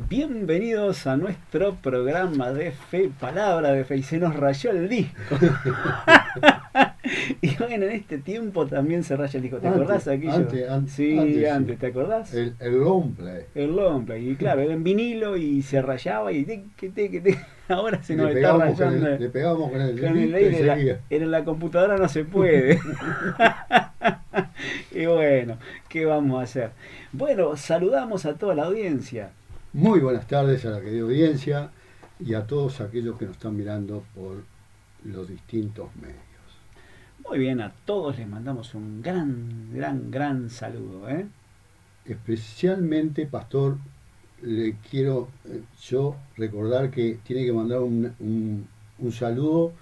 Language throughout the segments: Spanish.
Bienvenidos a nuestro programa de fe, palabra de fe, y se nos rayó el disco. Y bueno, en este tiempo también se raya el disco, ¿te acordás aquello? Antes, ¿te acordás? El long play. El long play, y claro, era en vinilo y se rayaba y ahora se nos está rayando. Le pegamos con el aire, en la computadora no se puede. Y bueno, ¿qué vamos a hacer? Bueno, saludamos a toda la audiencia. Muy buenas tardes a la querida audiencia y a todos aquellos que nos están mirando por los distintos medios. Muy bien, a todos les mandamos un gran saludo, ¿eh? Especialmente, Pastor, le quiero yo recordar que tiene que mandar un saludo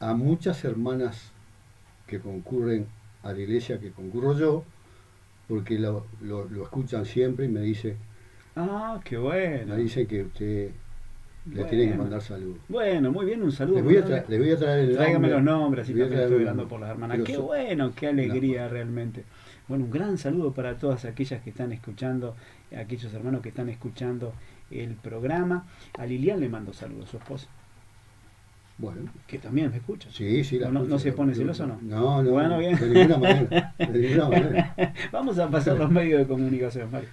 a muchas hermanas que concurren a la iglesia que concurro yo, porque lo escuchan siempre y me dice, qué bueno. Me dice que usted le tiene que mandar saludos. Bueno, muy bien, un saludo. Les voy a traer el nombre. Tráigame los nombres, así también estoy hablando por las hermanas. Qué bueno, qué alegría realmente. Bueno, un gran saludo para todas aquellas que están escuchando, aquellos hermanos que están escuchando el programa. A Lilian le mando saludos, su esposa. Bueno. Que también me escucha. Sí, la escucho. ¿No se pone celoso o no? No. Bueno, bien. De ninguna manera. Vamos a pasar los medios de comunicación, Mario.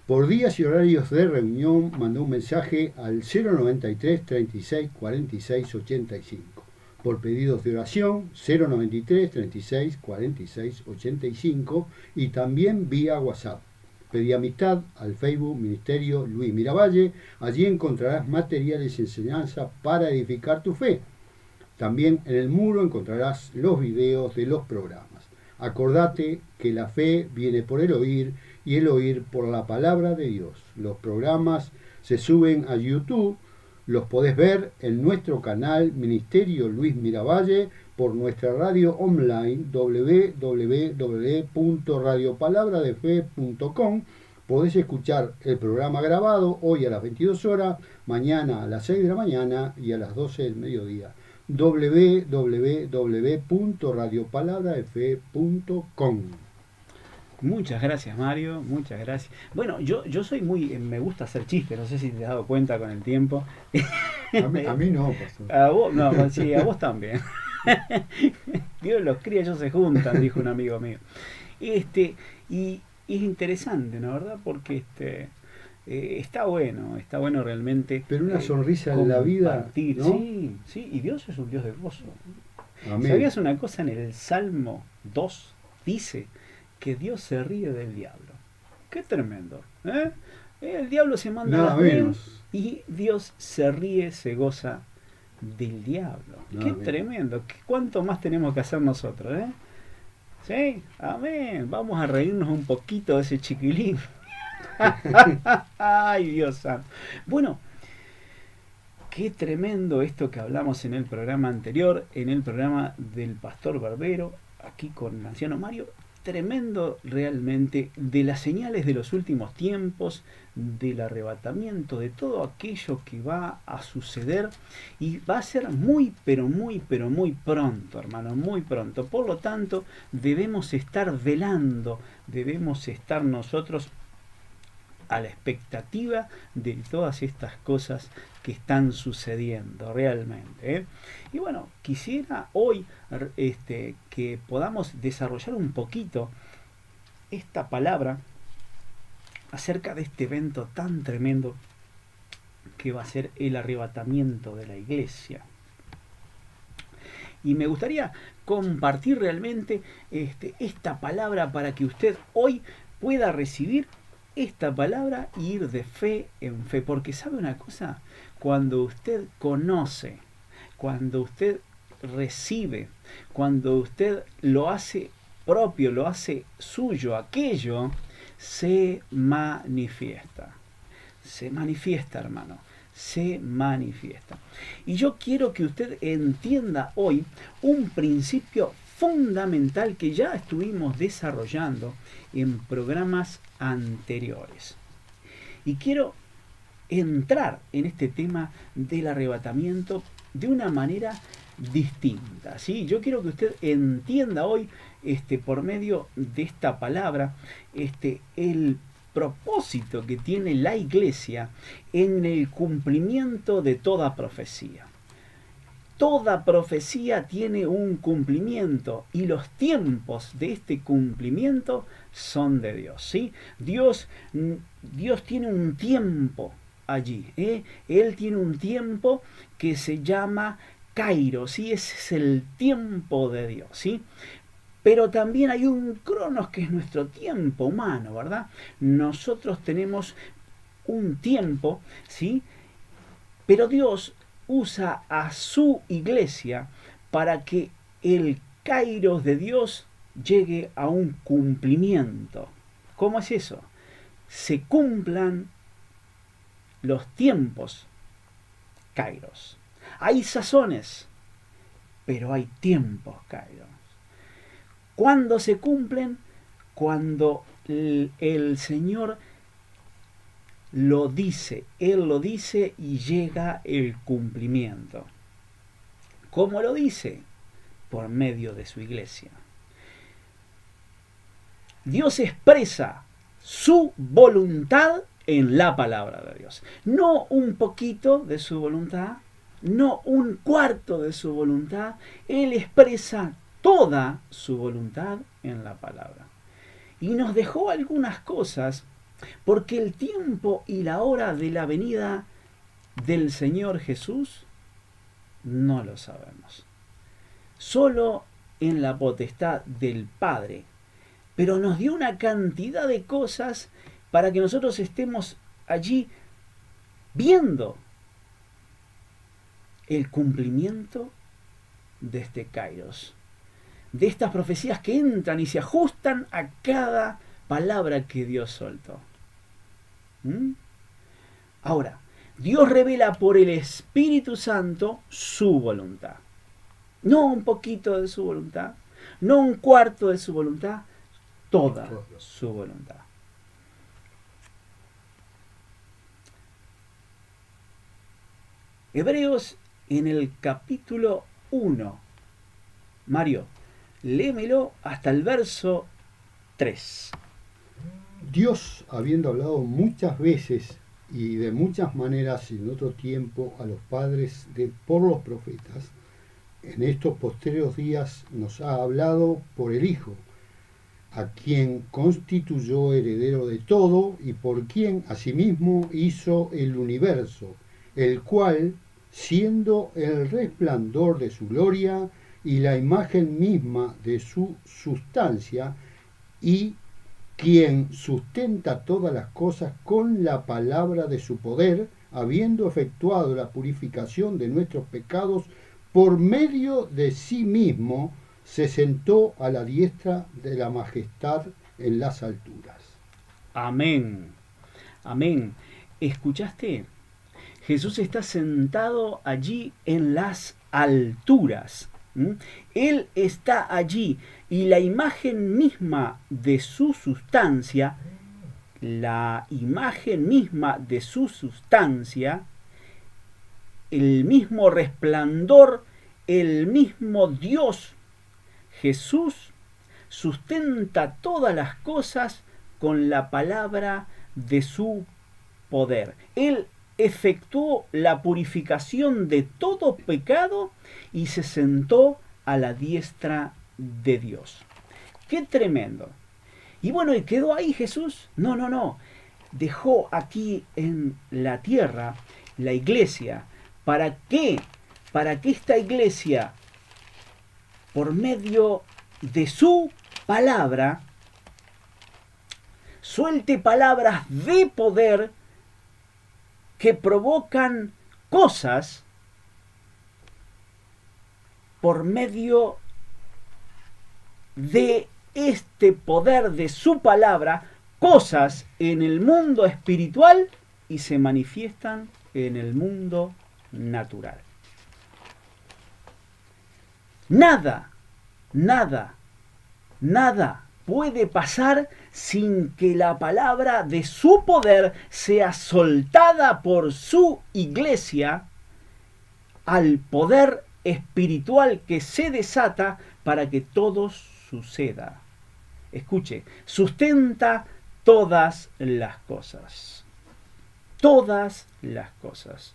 Por días y horarios de reunión, mandó un mensaje al 093 36 46 85. Por pedidos de oración, 093 36 46 85 y también vía WhatsApp. Pedí amistad al Facebook Ministerio Luis Miravalle. Allí encontrarás materiales y enseñanza para edificar tu fe. También en el muro encontrarás los videos de los programas. Acordate que la fe viene por el oír y el oír por la palabra de Dios. Los programas se suben a YouTube, los podés ver en nuestro canal Ministerio Luis Miravalle, por nuestra radio online www.radiopalabradefe.com. Podés escuchar el programa grabado hoy a las 22 horas, mañana a las 6 de la mañana y a las 12 del mediodía. www.radiopalabradefe.com. Muchas gracias, Mario, muchas gracias. Bueno, yo soy me gusta hacer chistes, no sé si te has dado cuenta con el tiempo. A mí no, pastor. A vos, no, sí, a vos también. Dios los cría, ellos se juntan, dijo un amigo mío. Y es interesante, ¿no? ¿Verdad? Porque está bueno realmente. Pero una sonrisa en la vida, ¿no? Sí, y Dios es un Dios de gozo. Amén. ¿Sabías una cosa? En el Salmo 2 dice que Dios se ríe del diablo. Qué tremendo, ¿eh? El diablo se manda nada las menos y Dios se ríe, se goza del diablo. Qué tremendo. ¿Cuánto más tenemos que hacer nosotros, eh? Sí, amén. Vamos a reírnos un poquito de ese chiquilín. Ay, Dios santo. Bueno, qué tremendo esto que hablamos en el programa anterior, en el programa del Pastor Barbero, aquí con el anciano Mario. Tremendo realmente de las señales de los últimos tiempos, del arrebatamiento, de todo aquello que va a suceder y va a ser muy pronto, hermano, muy pronto. Por lo tanto, debemos estar velando, debemos estar nosotros a la expectativa de todas estas cosas que están sucediendo realmente, ¿eh? Y bueno, quisiera hoy que podamos desarrollar un poquito esta palabra acerca de este evento tan tremendo que va a ser el arrebatamiento de la iglesia. Y me gustaría compartir realmente esta palabra para que usted hoy pueda recibir esta palabra y ir de fe en fe. Porque ¿sabe una cosa? Cuando usted conoce, cuando usted recibe, cuando usted lo hace propio, lo hace suyo, aquello se manifiesta. Se manifiesta, hermano. Se manifiesta. Y yo quiero que usted entienda hoy un principio fundamental que ya estuvimos desarrollando en programas anteriores. Y quiero entrar en este tema del arrebatamiento de una manera distinta, ¿sí? Yo quiero que usted entienda hoy, por medio de esta palabra, el propósito que tiene la iglesia en el cumplimiento de toda profecía. Toda profecía tiene un cumplimiento y los tiempos de este cumplimiento son de Dios, ¿sí? Dios tiene un tiempo allí, ¿eh? Él tiene un tiempo que se llama Kairos, ¿sí? Ese es el tiempo de Dios, ¿sí? Pero también hay un Cronos que es nuestro tiempo humano, ¿verdad? Nosotros tenemos un tiempo, ¿sí? Pero Dios usa a su iglesia para que el Kairos de Dios llegue a un cumplimiento. ¿Cómo es eso? Se cumplan los tiempos Kairos. Hay sazones, pero hay tiempos Kairos. ¿Cuándo se cumplen? Cuando el Señor lo dice, Él lo dice y llega el cumplimiento. ¿Cómo lo dice? Por medio de su iglesia. Dios expresa su voluntad en la palabra de Dios. No un poquito de su voluntad, no un cuarto de su voluntad. Él expresa toda su voluntad en la palabra. Y nos dejó algunas cosas porque el tiempo y la hora de la venida del Señor Jesús no lo sabemos. Solo en la potestad del Padre. Pero nos dio una cantidad de cosas para que nosotros estemos allí viendo el cumplimiento de este Kairos. De estas profecías que entran y se ajustan a cada palabra que Dios soltó. Ahora, Dios revela por el Espíritu Santo su voluntad. No un poquito de su voluntad, no un cuarto de su voluntad, toda su voluntad. Hebreos en el capítulo 1. Mario, léemelo hasta el verso 3. Dios, habiendo hablado muchas veces y de muchas maneras en otro tiempo a los padres por los profetas, en estos posteriores días nos ha hablado por el Hijo, a quien constituyó heredero de todo y por quien asimismo hizo el universo, el cual, siendo el resplandor de su gloria y la imagen misma de su sustancia, y quien sustenta todas las cosas con la palabra de su poder, habiendo efectuado la purificación de nuestros pecados por medio de sí mismo, se sentó a la diestra de la majestad en las alturas. Amén. Amén. ¿Escuchaste? Jesús está sentado allí en las alturas. Él está allí y la imagen misma de su sustancia, el mismo resplandor, el mismo Dios, Jesús, sustenta todas las cosas con la palabra de su poder. Él efectuó la purificación de todo pecado y se sentó a la diestra de Dios. ¡Qué tremendo! Y bueno, ¿y quedó ahí Jesús? No. Dejó aquí en la tierra la iglesia. ¿Para qué? Para que esta iglesia, por medio de su palabra, suelte palabras de poder que provocan cosas por medio de este poder de su palabra, cosas en el mundo espiritual y se manifiestan en el mundo natural. Nada puede pasar sin que la palabra de su poder sea soltada por su iglesia al poder espiritual que se desata para que todo suceda. Escuche, sustenta todas las cosas. Todas las cosas.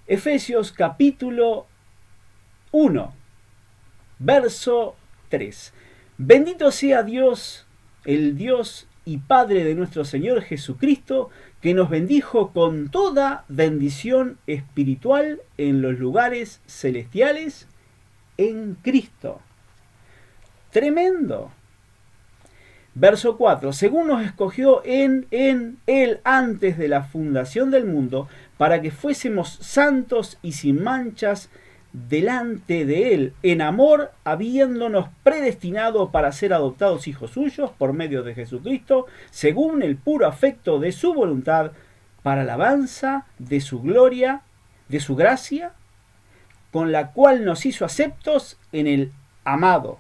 Efesios capítulo 1, verso 3. Bendito sea Dios, el Dios y Padre de nuestro Señor Jesucristo, que nos bendijo con toda bendición espiritual en los lugares celestiales en Cristo. Tremendo. Verso 4. Según nos escogió en Él antes de la fundación del mundo, para que fuésemos santos y sin manchas delante de Él, en amor, habiéndonos predestinado para ser adoptados hijos suyos por medio de Jesucristo, según el puro afecto de su voluntad, para alabanza de su gloria, de su gracia, con la cual nos hizo aceptos en el amado.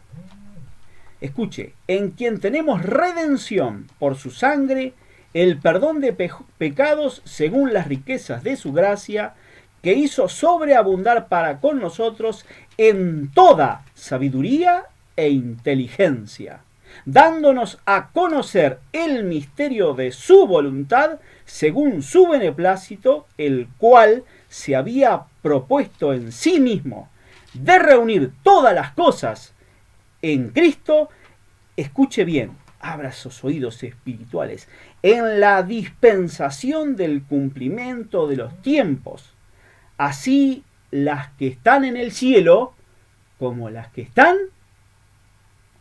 Escuche, en quien tenemos redención por su sangre, el perdón de pecados según las riquezas de su gracia, que hizo sobreabundar para con nosotros en toda sabiduría e inteligencia, dándonos a conocer el misterio de su voluntad, según su beneplácito, el cual se había propuesto en sí mismo de reunir todas las cosas en Cristo. Escuche bien, abra sus oídos espirituales, en la dispensación del cumplimiento de los tiempos, así las que están en el cielo como las que están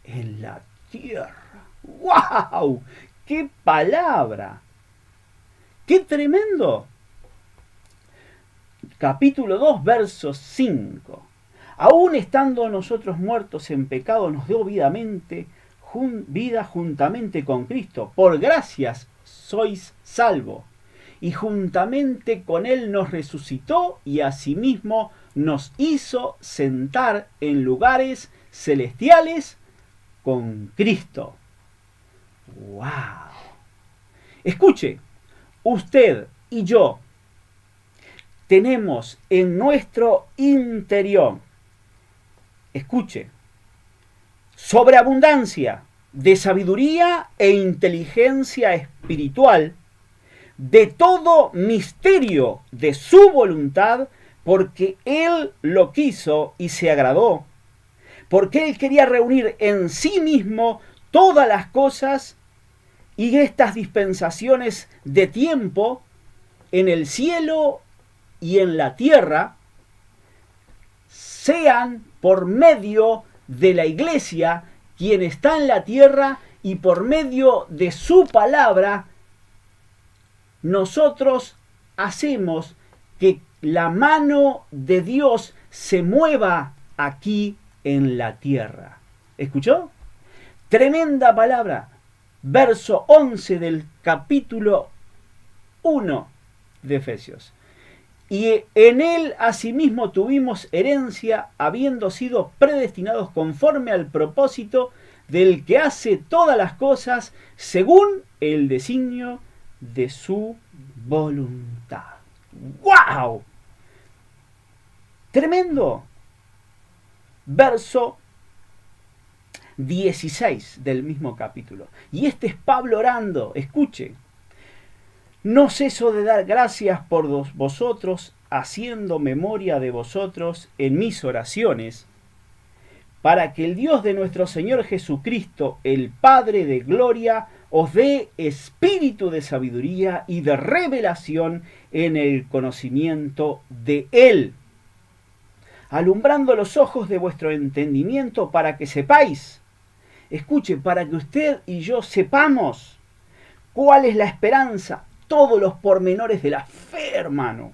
en la tierra. ¡Wow! ¡Qué palabra! ¡Qué tremendo! Capítulo 2, verso 5. Aún estando nosotros muertos en pecado, nos dio vida juntamente con Cristo. Por gracias sois salvos. Y juntamente con Él nos resucitó y asimismo nos hizo sentar en lugares celestiales con Cristo. ¡Wow! Escuche, usted y yo tenemos en nuestro interior, escuche, sobreabundancia de sabiduría e inteligencia espiritual, de todo misterio de su voluntad, porque Él lo quiso y se agradó, porque Él quería reunir en sí mismo todas las cosas y estas dispensaciones de tiempo en el cielo y en la tierra, sean por medio de la iglesia, quien está en la tierra, y por medio de su palabra, nosotros hacemos que la mano de Dios se mueva aquí en la tierra. ¿Escuchó? Tremenda palabra. Verso 11 del capítulo 1 de Efesios. Y en Él asimismo tuvimos herencia, habiendo sido predestinados conforme al propósito del que hace todas las cosas según el designio de su voluntad. ¡Wow! Tremendo. Verso 16 del mismo capítulo. Y este es Pablo orando. Escuche. No ceso de dar gracias por vosotros, haciendo memoria de vosotros en mis oraciones, para que el Dios de nuestro Señor Jesucristo, el Padre de gloria, os dé espíritu de sabiduría y de revelación en el conocimiento de Él, alumbrando los ojos de vuestro entendimiento para que sepáis Escuche, para que usted y yo sepamos cuál es la esperanza, todos los pormenores de la fe, hermano.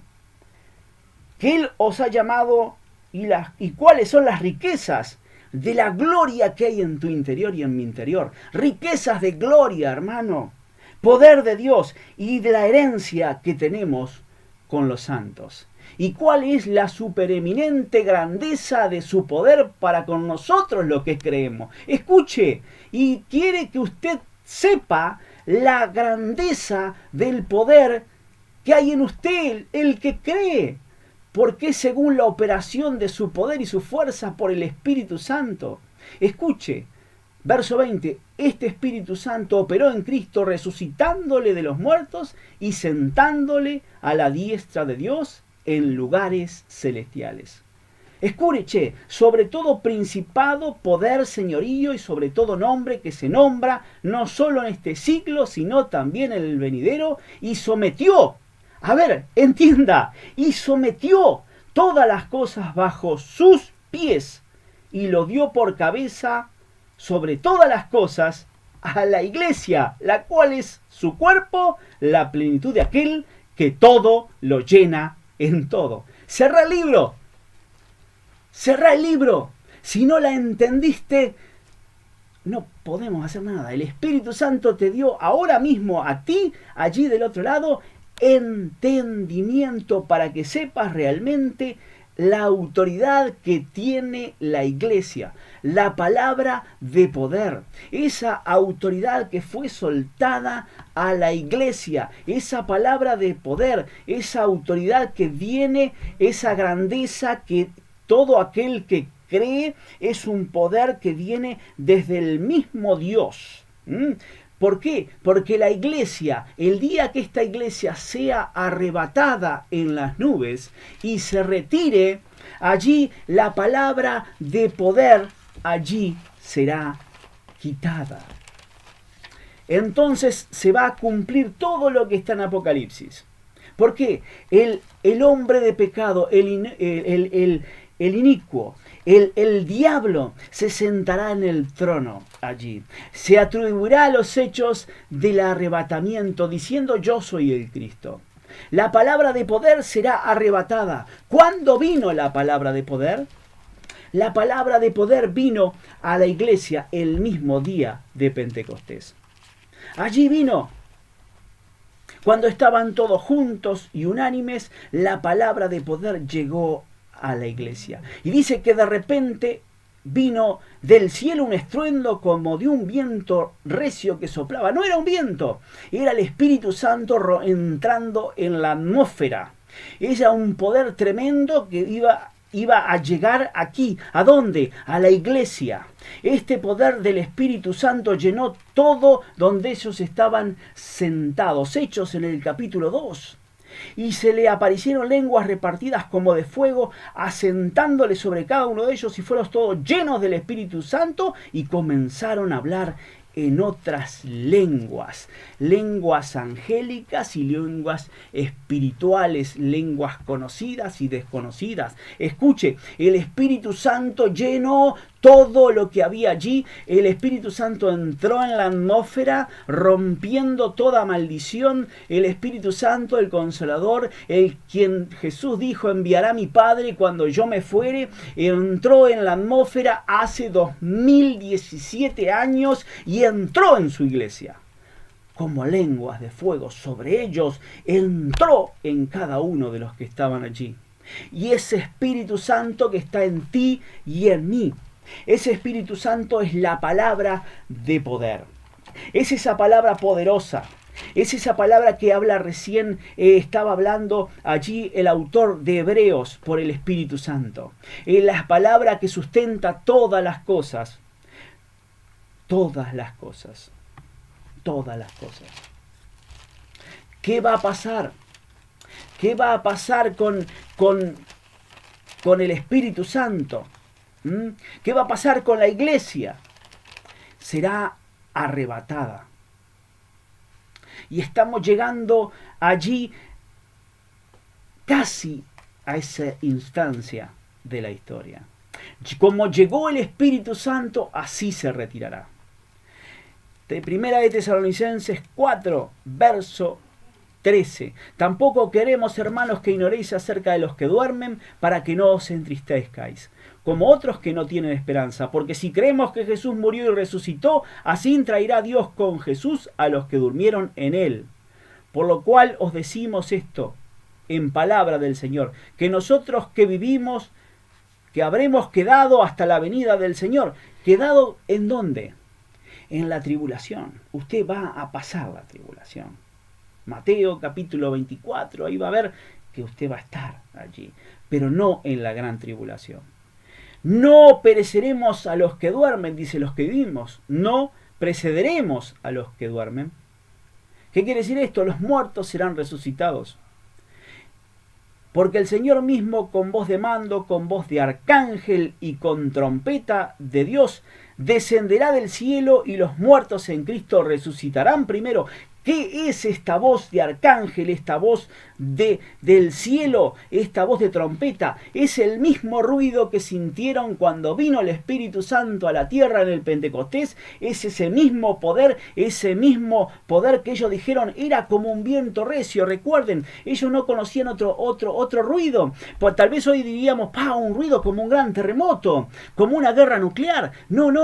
Que Él os ha llamado y cuáles son las riquezas de la gloria que hay en tu interior y en mi interior. Riquezas de gloria, hermano. Poder de Dios y de la herencia que tenemos con los santos. ¿Y cuál es la supereminente grandeza de su poder para con nosotros los que creemos? Escuche, y quiere que usted sepa la grandeza del poder que hay en usted, el que cree. Porque según la operación de su poder y su fuerza por el Espíritu Santo. Escuche, verso 20, este Espíritu Santo operó en Cristo resucitándole de los muertos y sentándole a la diestra de Dios en lugares celestiales. Escuche, sobre todo principado, poder, señorío y sobre todo nombre que se nombra no solo en este siglo, sino también en el venidero, y sometió, a ver, entienda, y sometió todas las cosas bajo sus pies y lo dio por cabeza sobre todas las cosas a la iglesia, la cual es su cuerpo, la plenitud de aquel que todo lo llena en todo. Cerrá el libro. Cerrá el libro. Si no la entendiste, no podemos hacer nada. El Espíritu Santo te dio ahora mismo a ti, allí del otro lado, entendimiento para que sepas realmente la autoridad que tiene la iglesia, la palabra de poder, esa autoridad que fue soltada a la iglesia, esa palabra de poder, esa autoridad que viene, esa grandeza que todo aquel que cree es un poder que viene desde el mismo Dios. ¿Por qué? Porque la iglesia, el día que esta iglesia sea arrebatada en las nubes y se retire, allí la palabra de poder allí será quitada. Entonces se va a cumplir todo lo que está en Apocalipsis. ¿Por qué? El hombre de pecado, el inicuo, el diablo se sentará en el trono allí. Se atribuirá los hechos del arrebatamiento diciendo yo soy el Cristo. La palabra de poder será arrebatada. ¿Cuándo vino la palabra de poder? La palabra de poder vino a la iglesia el mismo día de Pentecostés. Allí vino. Cuando estaban todos juntos y unánimes, la palabra de poder llegó a la iglesia. Y dice que de repente vino del cielo un estruendo como de un viento recio que soplaba. No era un viento, era el Espíritu Santo entrando en la atmósfera. Era un poder tremendo que iba a llegar aquí. ¿A dónde? A la iglesia. Este poder del Espíritu Santo llenó todo donde ellos estaban sentados. Hechos en el capítulo 2. Y se le aparecieron lenguas repartidas como de fuego, asentándole sobre cada uno de ellos, y fueron todos llenos del Espíritu Santo y comenzaron a hablar en otras lenguas, lenguas angélicas y lenguas espirituales, lenguas conocidas y desconocidas. Escuche, el Espíritu Santo llenó todo lo que había allí. El Espíritu Santo entró en la atmósfera rompiendo toda maldición. El Espíritu Santo, el Consolador, el quien Jesús dijo enviará a mi Padre cuando yo me fuere, entró en la atmósfera hace 2017 años y entró en su iglesia. Como lenguas de fuego sobre ellos, entró en cada uno de los que estaban allí. Y ese Espíritu Santo que está en ti y en mí, ese Espíritu Santo es la palabra de poder. Es esa palabra poderosa. Es esa palabra que habla recién, estaba hablando allí el autor de Hebreos por el Espíritu Santo. La palabra que sustenta todas las cosas. Todas las cosas. Todas las cosas. ¿Qué va a pasar? ¿Qué va a pasar con el Espíritu Santo? ¿Qué va a pasar con la iglesia? Será arrebatada. Y estamos llegando allí casi a esa instancia de la historia. Como llegó el Espíritu Santo, así se retirará. Primera de Tesalonicenses 4, verso 13. Tampoco queremos, hermanos, que ignoréis acerca de los que duermen, para que no os entristezcáis, como otros que no tienen esperanza. Porque si creemos que Jesús murió y resucitó, así traerá Dios con Jesús a los que durmieron en él. Por lo cual os decimos esto en palabra del Señor, que nosotros que vivimos, que habremos quedado hasta la venida del Señor. ¿Quedado en dónde? En la tribulación. Usted va a pasar la tribulación. Mateo capítulo 24, ahí va a ver que usted va a estar allí, pero no en la gran tribulación. No pereceremos a los que duermen, dice los que vivimos, no precederemos a los que duermen. ¿Qué quiere decir esto? Los muertos serán resucitados. Porque el Señor mismo, con voz de mando, con voz de arcángel y con trompeta de Dios, descenderá del cielo y los muertos en Cristo resucitarán primero. ¿Qué es esta voz de arcángel, esta voz del cielo, esta voz de trompeta? Es el mismo ruido que sintieron cuando vino el Espíritu Santo a la tierra en el Pentecostés. Es ese mismo poder que ellos dijeron era como un viento recio. Recuerden, ellos no conocían otro ruido. Pues tal vez hoy diríamos, un ruido como un gran terremoto, como una guerra nuclear. No.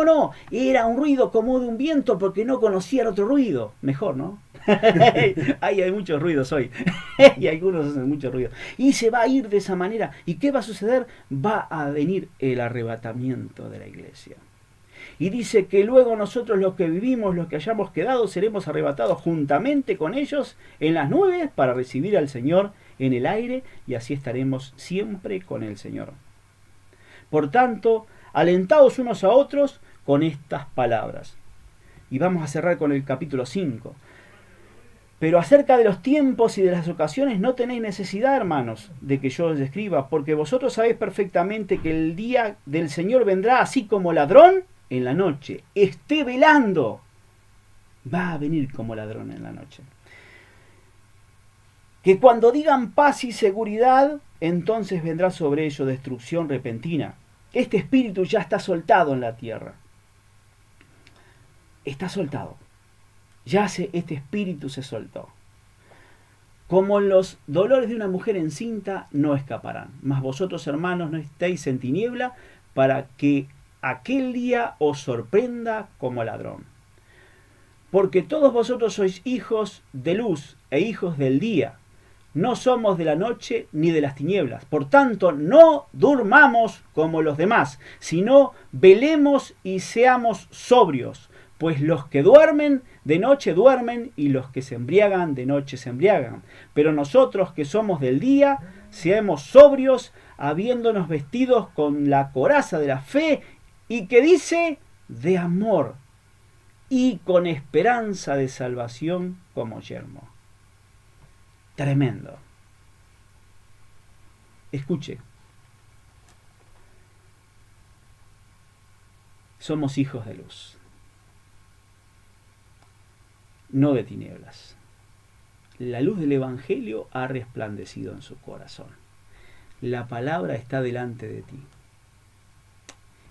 Era un ruido como de un viento porque no conocían otro ruido. Mejor, ¿no? Hay muchos ruidos hoy y algunos hacen mucho ruido y se va a ir de esa manera. ¿Y qué va a suceder? Va a venir el arrebatamiento de la iglesia, y dice que luego nosotros, los que vivimos, los que hayamos quedado, seremos arrebatados juntamente con ellos en las nubes para recibir al Señor en el aire, y así estaremos siempre con el Señor. Por tanto, alentaos unos a otros con estas palabras. Y vamos a cerrar con el capítulo 5. Pero acerca de los tiempos y de las ocasiones no tenéis necesidad, hermanos, de que yo os escriba, porque vosotros sabéis perfectamente que el día del Señor vendrá así como ladrón en la noche. Esté velando. Va a venir como ladrón en la noche. Que cuando digan paz y seguridad, entonces vendrá sobre ellos destrucción repentina. Este espíritu ya está soltado en la tierra. Está soltado. Este espíritu se soltó. Como los dolores de una mujer encinta no escaparán. Mas vosotros, hermanos, no estéis en tiniebla, para que aquel día os sorprenda como ladrón. Porque todos vosotros sois hijos de luz e hijos del día. No somos de la noche ni de las tinieblas. Por tanto, no durmamos como los demás, sino velemos y seamos sobrios. Pues los que duermen, de noche duermen, y los que se embriagan, de noche se embriagan. Pero nosotros que somos del día, seamos sobrios, habiéndonos vestidos con la coraza de la fe, y que dice, de amor, y con esperanza de salvación como yermo. Tremendo. Escuche. Somos hijos de luz, no de tinieblas. La luz del Evangelio ha resplandecido en su corazón. La palabra está delante de ti.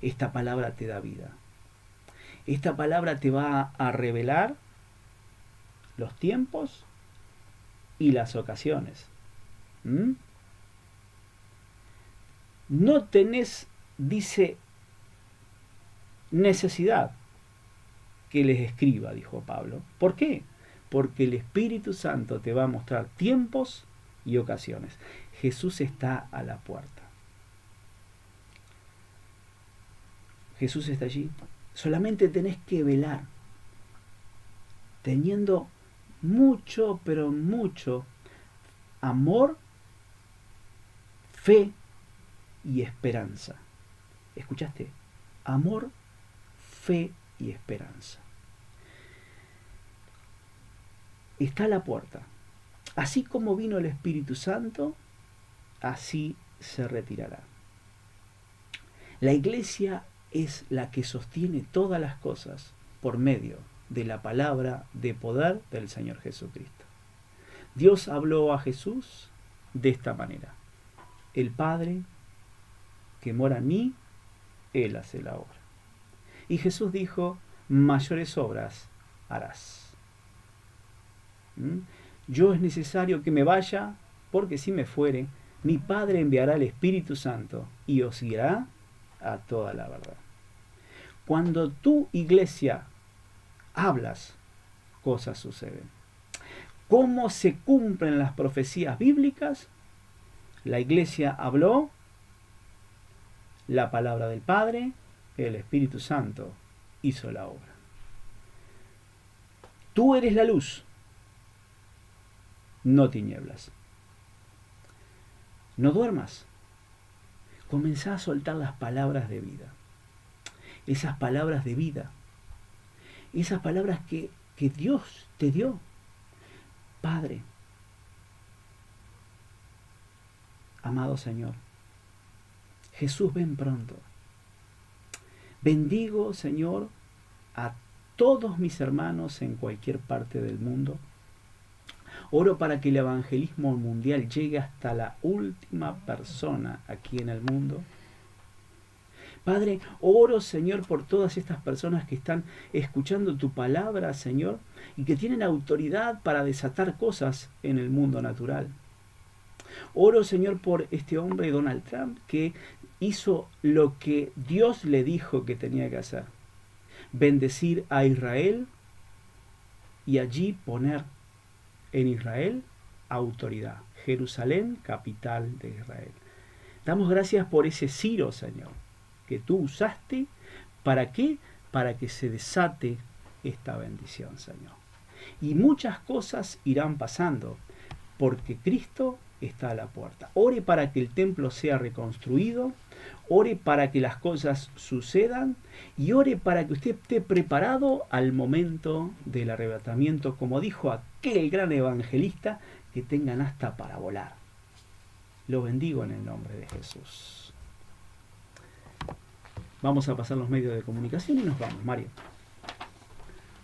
Esta palabra te da vida. Esta palabra te va a revelar los tiempos y las ocasiones. No tenés, dice, necesidad que les escriba, dijo Pablo. ¿Por qué? Porque el Espíritu Santo te va a mostrar tiempos y ocasiones. Jesús está a la puerta. Jesús está allí. Solamente tenés que velar, teniendo mucho, pero mucho amor, fe y esperanza. ¿Escuchaste? Amor, fe y esperanza. Está a la puerta. Así como vino el Espíritu Santo, así se retirará. La iglesia es la que sostiene todas las cosas por medio de la palabra de poder del Señor Jesucristo. Dios habló a Jesús de esta manera: el Padre que mora en mí, Él hace la obra. Y Jesús dijo: mayores obras harás. Yo es necesario que me vaya, porque si me fuere, mi Padre enviará el Espíritu Santo y os guiará a toda la verdad. Cuando tú, iglesia, hablas, cosas suceden. ¿Cómo se cumplen las profecías bíblicas? La iglesia habló, la palabra del Padre, el Espíritu Santo hizo la obra. Tú eres la luz, no tinieblas. No duermas. Comenzá a soltar las palabras de vida. Esas palabras de vida. Esas palabras que Dios te dio. Padre, amado Señor, Jesús, ven pronto. Bendigo, Señor, a todos mis hermanos en cualquier parte del mundo. Oro para que el evangelismo mundial llegue hasta la última persona aquí en el mundo. Padre, oro, Señor, por todas estas personas que están escuchando tu palabra, Señor, y que tienen autoridad para desatar cosas en el mundo natural. Oro, Señor, por este hombre, Donald Trump, que hizo lo que Dios le dijo que tenía que hacer. Bendecir a Israel y allí poner en Israel autoridad. Jerusalén, capital de Israel. Damos gracias por ese Ciro, Señor, que tú usaste. ¿Para qué? Para que se desate esta bendición, Señor. Y muchas cosas irán pasando, porque Cristo está a la puerta. Ore para que el templo sea reconstruido, ore para que las cosas sucedan y ore para que usted esté preparado al momento del arrebatamiento, como dijo aquel gran evangelista, que tengan hasta para volar. Lo bendigo en el nombre de Jesús. Vamos a pasar los medios de comunicación y nos vamos, Mario.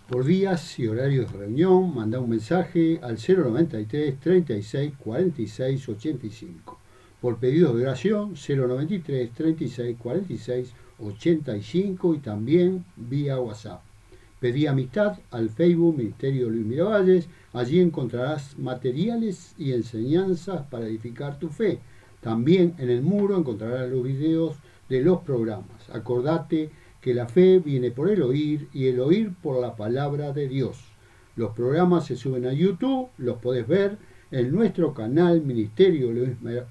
Por días y horarios de reunión, manda un mensaje al 093 36 46 85. Por pedidos de oración, 093 36 46 85 y también vía WhatsApp. Pedí amistad al Facebook Ministerio Luis Miravalles. Allí encontrarás materiales y enseñanzas para edificar tu fe. También en el muro encontrarás los videos de los programas. Acordate que la fe viene por el oír y el oír por la palabra de Dios. Los programas se suben a YouTube, los podés ver en nuestro canal Ministerio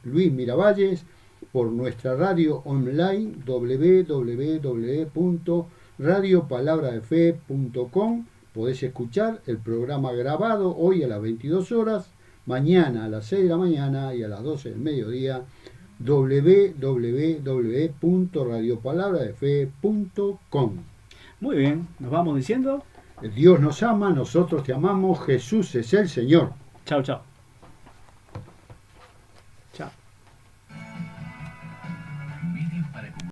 Luis Miravalles, por nuestra radio online www.radiopalabradefe.com. Podés escuchar el programa grabado hoy a las 22 horas, mañana a las 6 de la mañana y a las 12 del mediodía, www.radiopalabradefe.com. Muy bien, nos vamos diciendo. Dios nos ama, nosotros te amamos, Jesús es el Señor. Chao, chao.